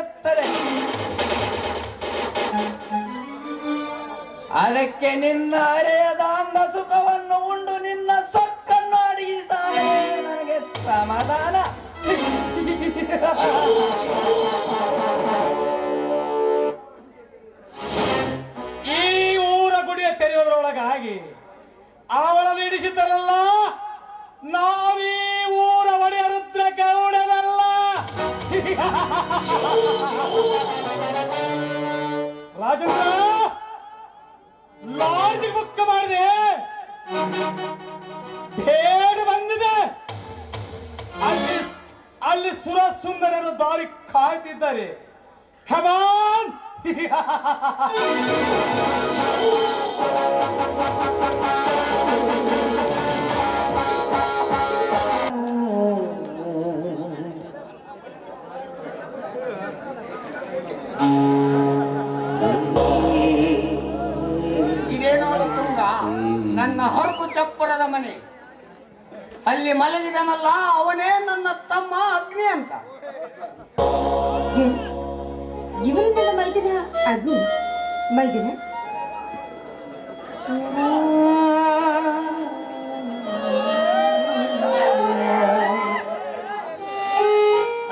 ಇರುತ್ತದೆ. ಅದಕ್ಕೆ ನಿನ್ನ ಅರೆಯದ ಅಂದ ಸುಖವನ್ನು ಉಂಡು ನಿನ್ನ ಸೊಕ್ಕನ್ನು ಅಡಗಿಸಾಗ ನನಗೆ ಸಮಾಧಾನ. ಈ ಊರ ಗುಡಿಯ ತೆರೆಯೋದ್ರೊಳಗಾಗಿ ಅವಳನ್ನು ಇಡಿಸಿದ್ದರಲ್ಲ, ನಾವೀ ಊರ ಒಡೆಯ ರುದ್ರ ಗೌಡನಲ್ಲ. ರಾಜೇಂದ್ರ ಲಾಡ್ಜ್ ಬುಕ್ ಮಾಡಿದೆ, ಬೇಡ ಬಂದಿದೆ. ಅಲ್ಲಿ ಸುರ ಸುಂದರರು ದಾರಿ ಕಾಯ್ತಿದ್ದಾರೆ. ಕಮಾನ್. ಇದೇ ನೋಡು ತುಂಗ, ನನ್ನ ಹೊರಕು ಚಪ್ಪರದ ಮನೆ. ಅಲ್ಲಿ ಮಲಗಿದನಲ್ಲ ಅವನೇ ನನ್ನ ತಮ್ಮ ಅಗ್ನಿ ಅಂತ. ಇವನಿಂದೆಲ್ಲ ಮೈದಿನ ಅಗ್ನಿ ಮೈದಿನ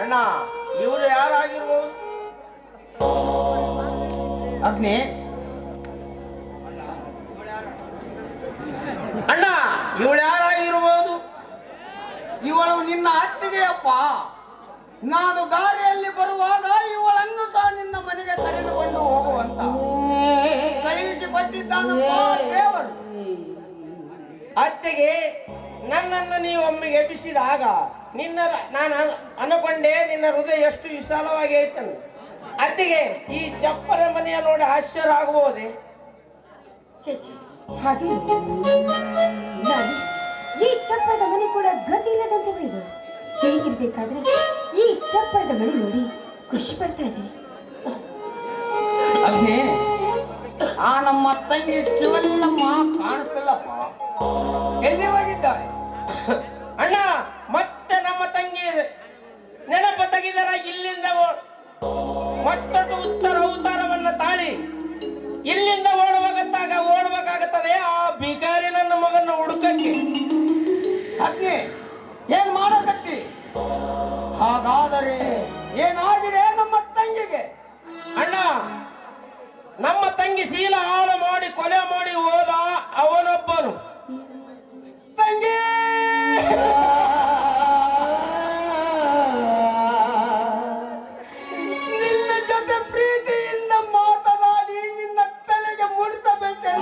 ಅಣ್ಣ, ಇವರು ಯಾರಾಗಿರ್ಬೋದು? ಅಗ್ನಿ ಅಣ್ಣ, ಇವಳು ಯಾರಾಗಿರ್ಬೋದು? ಇವಳು ನಿನ್ನ ಅತ್ತಿಗೆಯಪ್ಪ. ನಾನು ದಾರಿಯಲ್ಲಿ ಬರುವಾಗ ಇವಳನ್ನು ಸಹ ನಿನ್ನ ಮನೆಗೆ ಕರೆದುಕೊಂಡು ಹೋಗುವಂತ ಕಳುಹಿಸಿಕೊಟ್ಟಿದ್ದಾನಪ್ಪ ದೇವರು. ಅತ್ತೆಗೆ ನನ್ನನ್ನು ನೀವು ಒಮ್ಮೆಗೆ ಎಬ್ಬಿಸಿದಾಗ ನಾನು ಅನ್ಕೊಂಡೆ ನಿನ್ನ ಹೃದಯ ಎಷ್ಟು ವಿಶಾಲವಾಗಿ ಐತನು. ಅತ್ತಿಗೆ ಈ ಚಪ್ಪರ ಮನೆಯ ನೋಡಿ ಆಶ್ಚರ್ಯ ಆಗಬಹುದೇ? ಹಾಗೆ ನಾನು ಈ ಚಪ್ಪರದ ಮನೆ ಕೂಡ ಗತಿ ಇಲ್ಲದಂತೆ ಉಳಿದು ಹೇಗಿರ್ಬೇಕಾದ್ರೆ ಈ ಚಪ್ಪರದ ಮನೆ ನೋಡಿ ಖುಷಿ ಪಡ್ತಾ ಇದ್ದೀನಿ. ಅಗ್ನಿ, ಆ ನಮ್ಮ ತಂಗಿ ಶಿವಲ್ಲಮ್ಮ ಕಾಣಿಸ್ತಿಲ್ಲಪ್ಪ, ಎಲ್ಲಿ ಹೋಗಿದ್ದಾಳೆ? ಅಣ್ಣ, ಮತ್ತೆ ನಮ್ಮ ತಂಗಿ ನೆನಪು ತೆಗಿದರ ಇಲ್ಲಿಂದ ಮತ್ತೊಟ್ಟು ಉತ್ತರವನ್ನು ತಾಳಿ ಇಲ್ಲಿಂದ ಓಡಬೇಕಾಗುತ್ತದೆ ಆ ಬಿಕಾರಿ ನನ್ನ ಮಗನ ಹುಡುಕಕ್ಕೆ. ಅಗ್ನಿ, ಏನ್ ಮಾಡಕತ್ತಿ? ಹಾಗಾದರೆ ಏನಾಗಿದೆ ನಮ್ಮ ತಂಗಿಗೆ? ಅಣ್ಣ, ನಮ್ಮ ತಂಗಿ ಶೀಲ ಹಾಳು ಮಾಡಿ ಕೊಲೆ ಮಾಡಿ ಹೋದ ಅವನೊಬ್ಬನು. ತಂಗಿ ನಿನ್ನ ಜೊತೆ ಪ್ರೀತಿಯಿಂದ ಮಾತನಾಡಿ ನಿನ್ನ ತಲೆಗೆ ಮುಡಿಸಬೇಕೆ?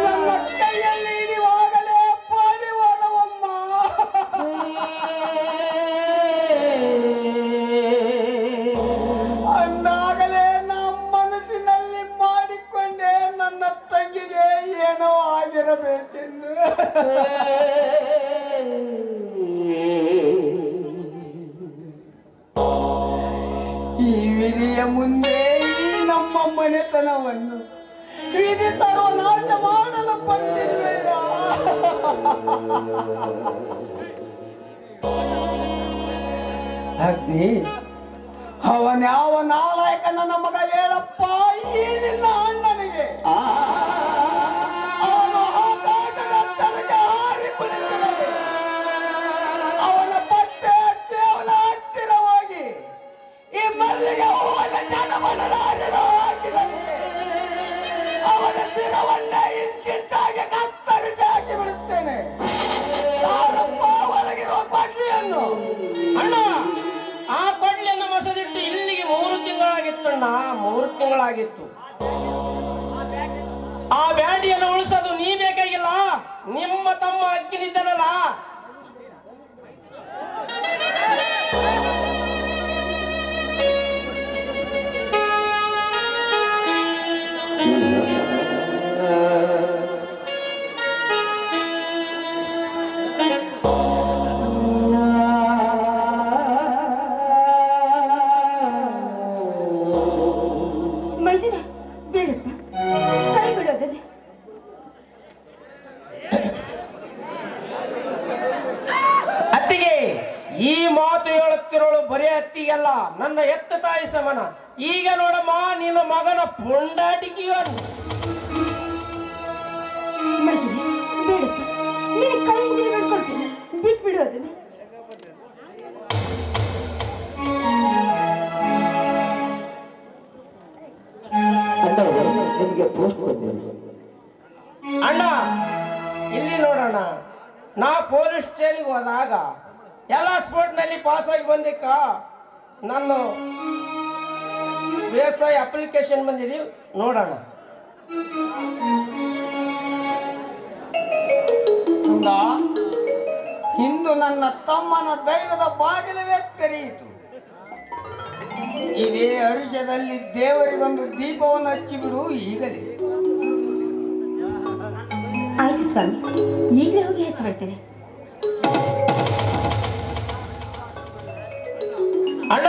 ನನ್ನ ಕೈಯಲ್ಲಿ ಹಿಡಿಯುವಾಗಲೇ ಪಾಡಿ ಹೋದವಮ್ಮ. ಅಂದಾಗಲೇ ನಮ್ಮ ಮನಸ್ಸಿನಲ್ಲಿ ಮಾಡಿಕೊಂಡೆ ನನ್ನ ತಂಗಿಗೆ ಏನೋ ಆಗಿರಬೇಕೆಂದು. ಈ ವಿಧಿಯ ಮುಂದೆ ಈ ನಮ್ಮ ಮನೆತನವನ್ನು ವಿಧಿ ಸರ್ವನಾಶ ಮಾಡಲು ಬಂದಿರುವೆಯ. ಅಗ್ನಿ, ಅವನ್ಯಾವ ನಾಲಾಯಕ ನನ್ನ ಮಗ ಹೇಳಪ್ಪ ಈ ನಿನ್ನ ಅಣ್ಣನಿಗೆ? ಅವನು ಆಕಾಶದ ತಲೆಗೆ ಹಾರಿ ಕುಳಿತಿರಲಿ. ಅವನ ಪತ್ತೆ ಹಚ್ಚಿ ಅವನ ಹತ್ತಿರ ಹೋಗಿ ಈ ಮಲ್ಲಿಗೆ ಹೂವನ ಜನಮನದ ಹರಿದು ಹಾಕಿದರೆ ಅವನ ಶಿರವನ್ನೇ ಇಂಚಿಂಚಾಗಿ ಕತ್ತರಿಸಿ ಹಾಕಿ ಬಿಡುತ್ತೇನೆ. ಯಾರಪ್ಪ ಒಳಗಿರುವ ಕೊಡ್ಲಿಯನ್ನು? ಅಣ್ಣ, ಆ ಕೊಡ್ಲಿಯನ್ನು ಮಸದಿಟ್ಟು ಇಲ್ಲಿಗೆ 3 ತಿಂಗಳಾಗಿತ್ತಣ್ಣ, 3 ತಿಂಗಳಾಗಿತ್ತು. ಆ ಬ್ಯಾಟಿಯನ್ನು ಉಳಿಸೋದು ನೀ ಬೇಕಾಗಿಲ್ಲ, ನಿಮ್ಮ ತಮ್ಮ ಅಗ್ನಿದ್ದನಲ್ಲ. ಮೈದಿನ ಬೇಡಪ್ಪ, ಕೈ ಬಿಡೋದದೆ. ಈ ಮಾತು ಹೇಳುತ್ತಿರೋಳು ಬರೀ ಅತ್ತಿಗೆಲ್ಲ ನನ್ನ ಎತ್ತ ತಾಯಿ ಸಮಾನ. ಈಗ ನೋಡಮ್ಮ ನಿನ್ನ ಮಗನ ಪುಂಡಾಟಿಕೆಯನ್ನು ಮೈದಿನಿ, ಬೇಡಪ್ಪ, ನಿನ್ನ ಕೈ ಮುಗಿದು ಬೇಡ್ಕೊಳ್ತೀನಿ, ಬಿಟ್ಬಿಡು ಅದನ್ನ. ನಿಮಗೆ ಪೋಸ್ಟ್ ಬಂದಿದೆ. ಅಣ್ಣ ಇಲ್ಲಿ ನೋಡೋಣ, ನಾ ಪೊಲೀಸ್ ಸ್ಟೇಷನ್ಗೆ ಹೋದಾಗ ಎಲ್ಲ ಸ್ಪೋರ್ಟ್ನಲ್ಲಿ ಪಾಸ್ ಆಗಿ ಬಂದಿಕ್ಕ ನಾನು ಬೇಸಾಯ ಅಪ್ಲಿಕೇಶನ್ ಬಂದಿದ್ದೀವಿ ನೋಡೋಣ. ತುಂಗ, ಇಂದು ನನ್ನ ತಮ್ಮನ ದೈವದ ಬಾಗಿಲವೇ ತೆರೆಯಿತು. ಇದೇ ಹರುಷದಲ್ಲಿ ದೇವರಿಗೊಂದು ದೀಪವನ್ನು ಹಚ್ಚಿಬಿಡು ಈಗಲೇ. ಆಯ್ತು ಸ್ವಾಮಿ, ಈಗಲೇ ಹೋಗಿ ಹಚ್ಚಿಬಿಡ್ತೇನೆ. ಅಣ್ಣ,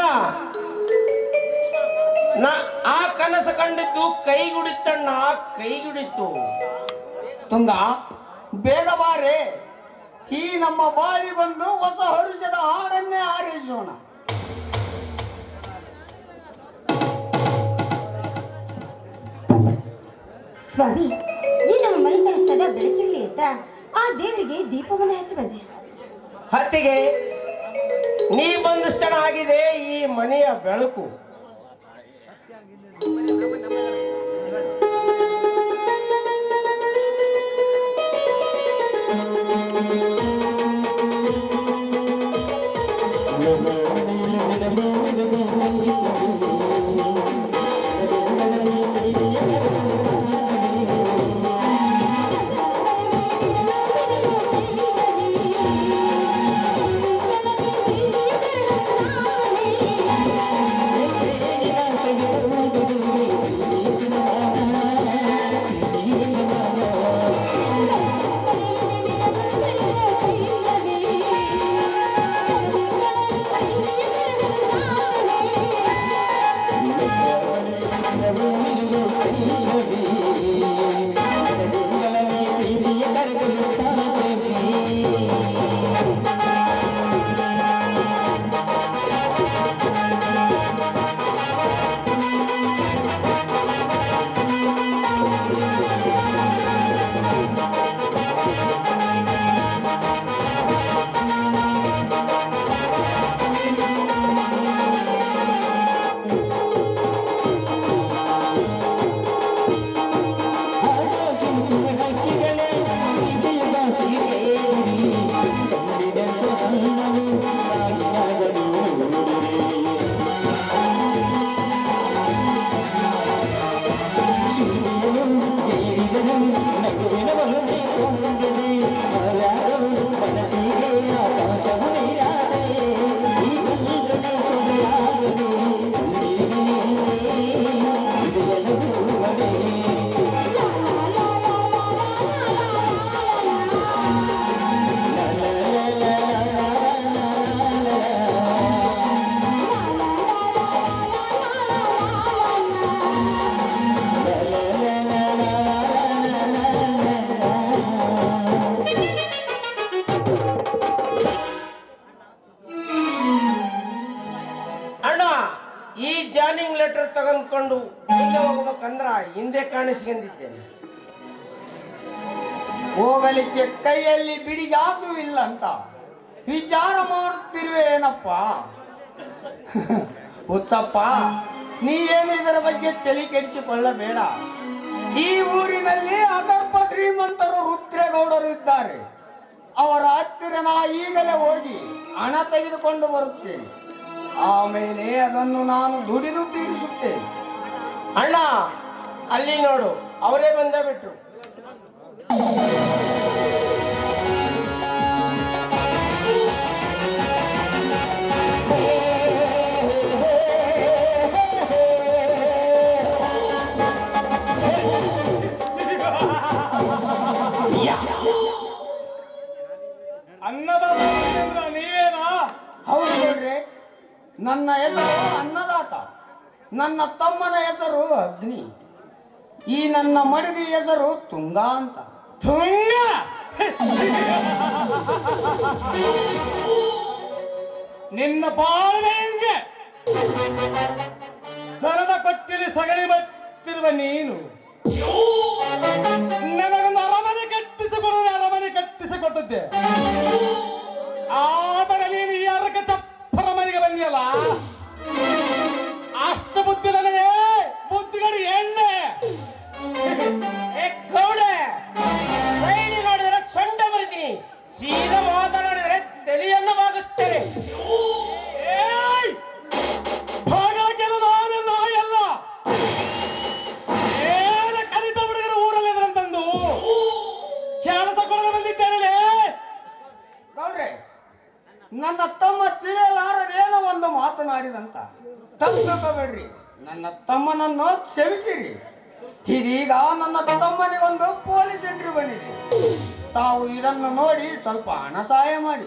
ನಾ ಆ ಕನಸು ಕಂಡಿದ್ದು ಕೈಗುಡಿತಣ್ಣ, ಕೈಗುಡಿತು. ತುಂಗ, ಬೇಗ ಬಾರೆ, ಈ ನಮ್ಮ ಬಾಳಿ ಬಂದು ಹೊಸ ಹರುಷದ ಹಾಡನ್ನೇ ಹಾರೈಸೋಣ. ಸ್ವಾಮಿ, ಈ ನಮ್ಮ ಮನೆತನ ಸದಾ ಬೆಳಕಿರ್ಲಿ ಅಂತ ಆ ದೇವರಿಗೆ ದೀಪವನ್ನು ಹಚ್ಚಿ ಬಂದೆ. ಹತ್ತಿಗೆ ನೀ ಬಂದಿಸ್ತಣ ಆಗಿದೆ ಈ ಮನೆಯ ಬೆಳಕು. ಈ ಜಾಯಿನಿಂಗ್ ಲೆಟರ್ ತಗೊಂಡ್ಕೊಂಡು ಮುಂದೆ ಹೋಗ್ಬೇಕಂದ್ರ ಹಿಂದೆ ಕಾಣಿಸ್ಕೊಂಡಿದ್ದೇನೆ. ಹೋಗಲಿಕ್ಕೆ ಕೈಯಲ್ಲಿ ಬಿಡಿಗಾಸು ಇಲ್ಲ ಅಂತ ವಿಚಾರ ಮಾಡುತ್ತಿರುವೆ ಏನಪ್ಪ? ಹುಚ್ಚಪ್ಪ, ನೀ ಏನು ಇದರ ಬಗ್ಗೆ ತಲೆ ಕೆಡಿಸಿಕೊಳ್ಳಬೇಡ. ಈ ಊರಿನಲ್ಲಿ ಅಗರ್ಭ ಶ್ರೀಮಂತರು ರುದ್ರೇಗೌಡರು ಇದ್ದಾರೆ. ಅವರ ಹತ್ತಿರ ನಾ ಈಗಲೇ ಹೋಗಿ ಹಣ ತೆಗೆದುಕೊಂಡು ಬರುತ್ತೇನೆ. ಆಮೇಲೆ ಅದನ್ನು ನಾನು ದುಡಿದು ತೀರಿಸುತ್ತೇನೆ. ಅಣ್ಣ, ಅಲ್ಲಿ ನೋಡು, ಅವರೇ ಬಂದೇ ಬಿಟ್ರು. ಅನ್ನದಾತ ನೀವೇನಾ? ಹೌದು ನೋಡ್ರಿ, ನನ್ನ ಹೆಸರು ಅನ್ನದಾತ. ನನ್ನ ತಮ್ಮನ ಹೆಸರು ಅಗ್ನಿ. ಈ ನನ್ನ ಮಡದಿ ಹೆಸರು ತುಂಗ ಅಂತ. ತುಂಗ ನಿನ್ನ ಬಾಳ್ವೆಗೆ ದರದ ಕೊಟ್ಟಿಲಿ ಸಗಣಿ ಬತ್ತಿರುವ ನೀನು ನನಗೊಂದು ಅರಮನೆ ಕಟ್ಟಿಸಿಕೊಡದೆ ಅರಮನೆ ಕಟ್ಟಿಸಿಕೊಟ್ಟದ್ದೆ. ಆದರೆ ನೀನು ಈ ಅರಕ ಚಪ್ಪರ ಮನೆಗೆ ಬಂದಿಯಲ್ಲ, ಅಷ್ಟು ಬುದ್ಧಿ ನನಗೆ ಬುದ್ಧಿಗಳು ಎಣ್ಣೆ. ಗೌಡೆ ಸೈಡಿ ನೋಡಿದರೆ ಸೊಂಡ ಬರಿತೀನಿ, ಸೀದಾ ಮಾತನಾಡಿದರೆ ತಲೆಯನ್ನು ಬಾಗಿಸ್ತೇನೆ. ಭಾಗಕ್ಕೆಲ್ಲ ನಾನೆಲ್ಲ ಎಲ್ಲ ಏನ ಕಲಿತ ಹುಡುಗರು ಊರಲ್ಲಿ ಇದ್ರಂತಂದು ಕೆಲಸ ಕೊಡಲು ಬಂದಿದ್ದೇನೆ. ಗೌಡ್ರೆ, ನನ್ನ ತಮ್ಮ ತಿಳಿಯಲಾರದೇನೋ ಒಂದು ಮಾತನಾಡಿದಂತ ತಪ್ಪಿಬೇಡ್ರಿ. ನನ್ನ ತಮ್ಮನನ್ನು ಕ್ಷಮಿಸಿರಿ. ಇದೀಗ ನನ್ನ ತಮ್ಮನಿಗೊಂದು ಪೊಲೀಸ್ ಎಂಟ್ರಿ ಬಂದಿದೆ. ತಾವು ಇದನ್ನು ನೋಡಿ ಸ್ವಲ್ಪ ಹಣ ಸಹಾಯ ಮಾಡಿ.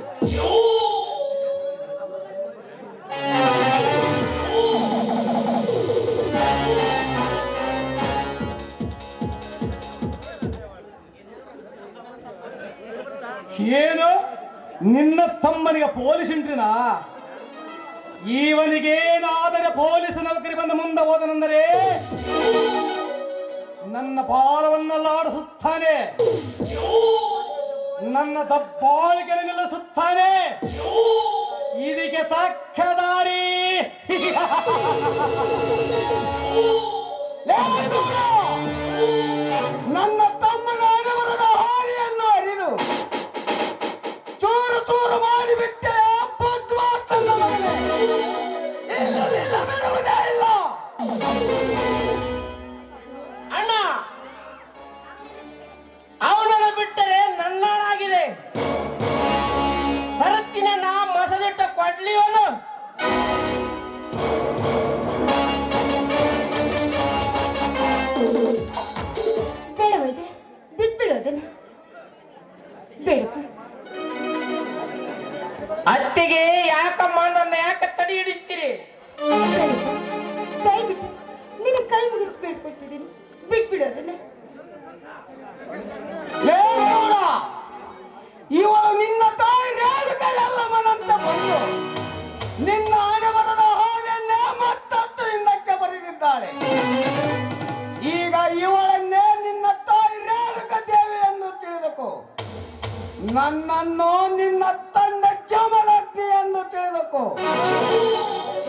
ಏನು ನಿನ್ನ ತಮ್ಮನಿಗೆ ಪೊಲೀಸ್ ಎಂಟ್ರಿನಾ? ಇವನಿಗೇನಾದರೆ ಪೊಲೀಸ್ ನೌಕರಿ ಬಂದ ಮುಂದೆ ಹೋದನೆಂದರೆ ನನ್ನ ಪಾಲವನ್ನೆಲ್ಲ ಆಡಿಸುತ್ತಾನೆ, ನನ್ನ ದಬ್ಬಾಳಿಕೆ ನಿಲ್ಲಿಸುತ್ತಾನೆ. ಇದಕ್ಕೆ ತಕ್ಕ ದಾರಿ. ನನ್ನ ತಮ್ಮನ ಹಣವರದ ಹಾಳಿಯನ್ನು ಅರಿದು ಚೂರು ಚೂರು ಮಾಡಿಬಿಟ್ಟೆ. ಬದ್ಮಾಸ್ತನ ಮಗನೇ, ಇಲ್ಲದಿಲ್ಲ ಬಿಡುವುದೇ ಇಲ್ಲ. ಅಣ್ಣ, ಅವನನ್ನು ಬಿಟ್ಟರೆ ನನ್ನಾಳಾಗಿದೆ. ಭರತ್ತಿನ ನಾ ಮಸದಿಟ್ಟ ಕೊಡ್ಲಿವನು. ಬೇಡ ವೈದ್ಯ, ಬಿಟ್ಬಿಡು ಅದನ್ನ. ಬೇಡಪ್ಪ. ಅತ್ತಿಗೆ ಯಾಕಮ್ಮ ನನ್ನ ಯಾಕೆ ತಡಿ ಹಿಡಿತೀರಿ? ದಯವಿಟ್ಟು ನಿನ್ನ ಕೈ ಮುಗಿದು ಬೇಡ್ಕೊಟ್ಟಿದ್ದೀನಿ, ಬಿಟ್ಬಿಡು ಅದನ್ನ. ಇವಳು ನಿನ್ನ ತಾಯಿ ರೇಣುಕೈಯಲ್ಲಮ್ಮನಂತ ಬಂದು ನಿನ್ನ ಹಣೆಬರದ ಹಾಗೆಯನ್ನೇ ಮತ್ತಷ್ಟು ಹಿಂದಕ್ಕೆ ಬರೆದಿದ್ದಾಳೆ. ಈಗ ಇವಳನ್ನೇ ನಿನ್ನ ತಾಯಿ ರೇಣುಕ ದೇವಿ ಎಂದು ತಿಳಿದುಕೋ. ನನ್ನನ್ನು ನಿನ್ನ ತಂದೆ ಚಮಲಗ್ನಿ ಎಂದು ತಿಳಿದುಕೋ.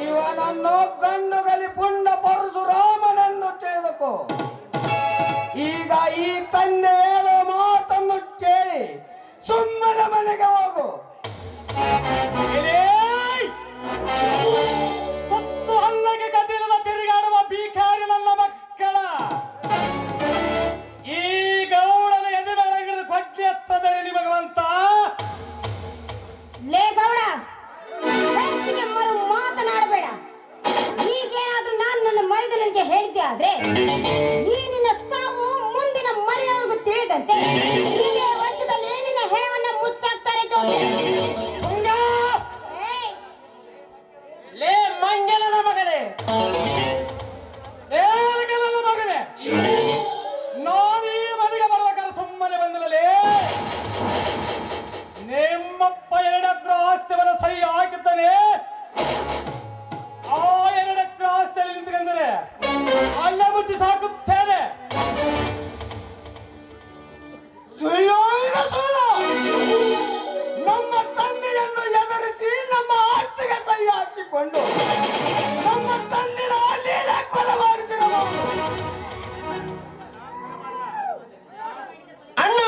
ಇವನನ್ನು ಗಂಡುಗಲಿ ಪುಂಡ ಪರಶುರಾಮನೆಂದು ತಿಳಿದುಕೋ. ಈಗ ಈ ತಂದೆ ಹೇಳೋ ಮಾತನ್ನು ಕೇಳಿ ಸುಮ್ಮನೆ ಮನೆಗೆ ಹೋಗು. ಸತ್ತು ಹಲ್ಲಗೆ ಗದಿಲದ ತಿರುಗಾಡುವ ಬೀಕಾರಿ ನನ್ನ ಮಕ್ಕಳ ಈ ಗೌಡನ ಎದೆ ಬೆಳಗಿದ ಕೊಟ್ಟಿ ಎತ್ತದೆ ನಿಮಗವಂತ. ಲೇ ಗೌಡ, ಹೆಚ್ಚಿಗೆ ಮರು ಮಾತನಾಡಬೇಡ. ಈಗೇನಾದ್ರೂ ನಾನು ನನ್ನ ಮೈದನಿಗೆ ಹೇಳಿದ್ದೆ ಆದ್ರೆ ಈ ನಿನ್ನ ಸಾವು ಮುಂದಿನ ಮರೆಯವರೆಗೂ ತಿಳಿದಂತೆ ಇದೇ ವರ್ಷದಲ್ಲಿ ನಿನ್ನ ಹೆಣವನ್ನ ಮುಚ್ಚಾಕ್ತಾರೆ ಜೋಗಿ. ಲೇ ಮಂಗಲನ ಮಗನೇ, ನನ್ನ ಮಗನೇ, ನಾವೀ ಮನೆಗೆ ಬರ್ಬೇಕಾದ್ರೆ ಸುಮ್ಮನೆ ಬಂದಿಲ್ಲಲೇ. ನಿಮ್ಮಪ್ಪ 2 ಎಕರೆ ಆಸ್ತಿಯನ್ನು ಸಹಿ ಹಾಕಿದ್ದಾನೆ. ಆ 2 ಎಕರೆ ಆಸ್ತಿಯಲ್ಲಿ ನಿಂತ್ಕೊಂಡ್ರೆ ಅಲ್ಲ ಮುಚ್ಚಿ ಸಾಕುತ್ತೇನೆ. ಸುಳ್ಳು ಇದು ಸುಳ್ಳು. ನಮ್ಮ ತಂದೆಯನ್ನು ಎದುರಿಸಿ ನಮ್ಮ ಆಸ್ತಿಗೆ ಸಹಿ ಹಾಕಿಕೊಂಡು ನಮ್ಮ ತಂದಿನ ಅಲ್ಲಿಯೇ ಕೊಲೆ ಮಾಡಿಸಿರಬಹುದು. ಅಣ್ಣ,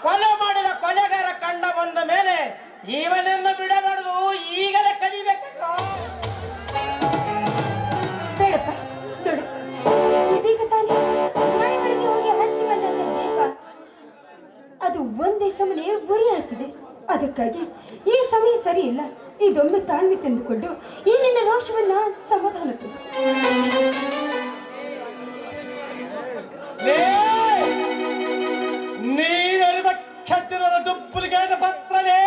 ಕೊಲೆ ಮಾಡಿದ ಕೊಲೆಗಾರ ಕಂಡ ಬಂದ ಮೇಲೆ ಇವನನ್ನು ಬಿಡಬಾರದು, ಈಗಲೇ ಕಲಿಬೇಕಣ್ಣ. ಬೇಡಪ್ಪ, ನೋಡು, ಇದೀಗ ತಾನೇ ಮನೆ ಒಳಗೆ ಹೋಗಿ ಹಚ್ಚಿ ಬಂದಂತ ದೀಪ ಅದು ಒಂದೇ ಸಮನೆ ಉರಿ ಆಗ್ತಿದೆ. ಅದಕ್ಕಾಗಿ ಈ ಸಮಯ ಸರಿ ಇಲ್ಲ. ಇದೊಮ್ಮೆ ತಾಳ್ಮೆ ತಂದುಕೊಂಡು ಈ ನಿನ್ನ ರೋಷವನ್ನ ಸಮಾಧಾನ ಕೊಡು. ನೀನರಿದ ಕೆಟ್ಟಿರುವ ಡುಪ್ಲಿಕೇಟ್ ಪತ್ರಲೇ.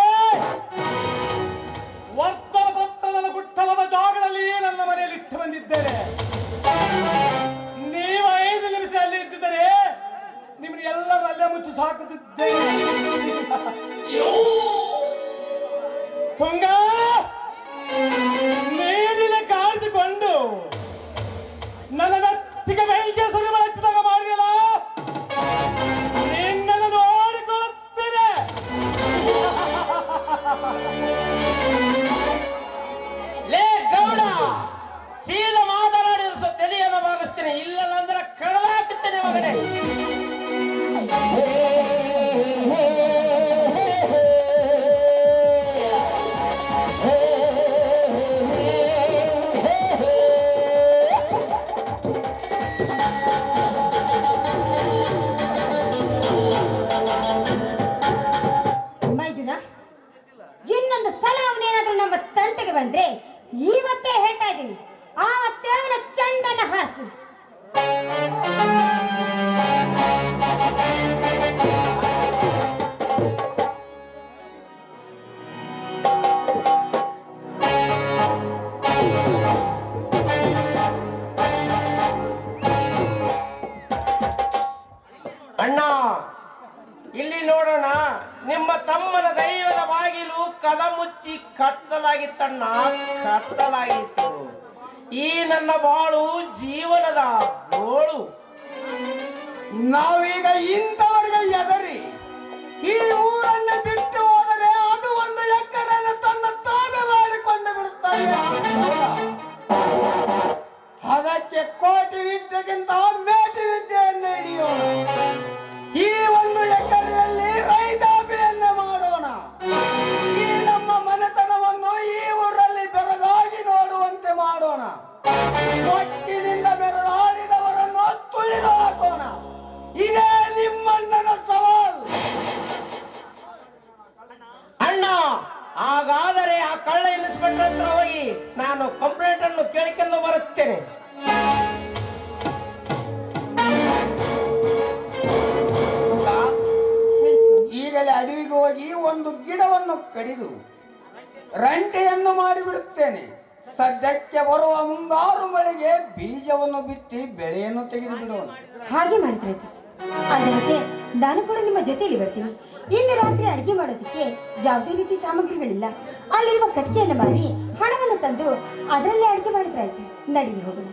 ವರ್ತನ ಪತ್ರದ ಗುಟ್ಟವಾದ ಜಾಗದಲ್ಲಿ ನನ್ನ ಮನೆಯಲ್ಲಿ ಇಟ್ಟು ಬಂದಿದ್ದೇನೆ. ನೀವು 5 ನಿಮಿಷ ಅಲ್ಲಿ ಇದ್ದಿದ್ದರೆ ನಿಮ್ಮನ್ನು ಎಲ್ಲರೂ ಅಲ್ಲೇ ಮುಚ್ಚಿ ಸಾಕುತ್ತಿದ್ದೇನೆ. ತುಂಗ ಬಂದ್ರೆ ಇವತ್ತೇ ಹೇಳ್ತಾ ಇದ್ದೀನಿ, ಆವತ್ತೇ ಅವನ ಚಂಡನ ಹಾರಿಸು. ಅಣ್ಣ, ಇಲ್ಲಿ ನೋಡೋಣ. ನಿಮ್ಮ ತಮ್ಮನ ದೈವದ ಬಾಗಿಲು ಕದ ಮುಚ್ಚಿ ಕತ್ತಲಾಗಿತ್ತಣ್ಣ, ಕತ್ತಲಾಗಿತ್ತು. ಈ ನನ್ನ ಬಾಳು ಜೀವನದ ಗೋಳು. ನಾವೀಗ ಇಂಥವರಿಗೆ ಎದರಿ ಈ ಊರನ್ನ ಬಿಟ್ಟು ಹೋದರೆ ಅದು ಒಂದು ಎಕರೆಯನ್ನು ತನ್ನ ತಾವೇ ಮಾಡಿಕೊಂಡು ಬಿಡುತ್ತಾರೆ. ಅದಕ್ಕೆ ಕೋಟಿ ವಿದ್ಯೆಗಿಂತ ಮೇಟಿ ವಿದ್ಯೆಯನ್ನು ಹಿಡಿಯೋಣ. ಈ ಒಂದು ಎಕರೆಯಲ್ಲಿ ರೈತಾಪಿಯನ್ನು ಮಾಡೋಣ. ಈ ನಮ್ಮ ಮನೆತನವನ್ನು ಈ ಊರಲ್ಲಿ ಬೆರಗಾಗಿ ನೋಡುವಂತೆ ಮಾಡೋಣ. ಒಟ್ಟಿನಿಂದ ಬೆರಗಾಡಿದವರನ್ನು ತುಳಿದು ಹಾಕೋಣ. ಇದೇ ನಿಮ್ಮಣ್ಣನ ಸವಾಲು. ಅಣ್ಣ, ಹಾಗಾದರೆ ಆ ಕಳ್ಳ ಇನ್ಸ್ಪೆಕ್ಟರ್ ಹತ್ರ ಹೋಗಿ ನಾನು ಕಂಪ್ಲೇಂಟ್ ಅನ್ನು ಕೇಳಿಕೊಂಡು ಬರುತ್ತೇನೆ. ಈಗಲೇ ಅಡವಿಗೆ ಹೋಗಿ ಒಂದು ಗಿಡವನ್ನು ಕಡಿದು ರಂಟೆಯನ್ನು ಮಾಡಿಬಿಡುತ್ತೇನೆ. ಸದ್ಯಕ್ಕೆ ಬರುವ ಮುಂಗಾರು ಮಳೆಗೆ ಬೀಜವನ್ನು ಬಿತ್ತಿ ಬೆಳೆಯನ್ನು ತೆಗೆದು ಬಿಡೋಣ. ಹಾಗೆ ಮಾಡಿದ್ರಾಯ್ತು. ಅದಕ್ಕೆ ನಾನು ಕೂಡ ನಿಮ್ಮ ಜೊತೆಯಲ್ಲಿ ಬರ್ತೀನಿ. ಇಂದು ರಾತ್ರಿ ಅಡಿಗೆ ಮಾಡೋದಕ್ಕೆ ಯಾವುದೇ ರೀತಿ ಸಾಮಗ್ರಿಗಳಿಲ್ಲ. ಅಲ್ಲಿರುವ ಕಟ್ಟಿಗೆಯನ್ನು ಮಾರಿ ಹಣವನ್ನು ತಂದು ಅದರಲ್ಲೇ ಅಡಿಗೆ ಮಾಡಿದ್ರಾಯ್ತು. ನಡೀಲಿ ಹೋಗೋಣ.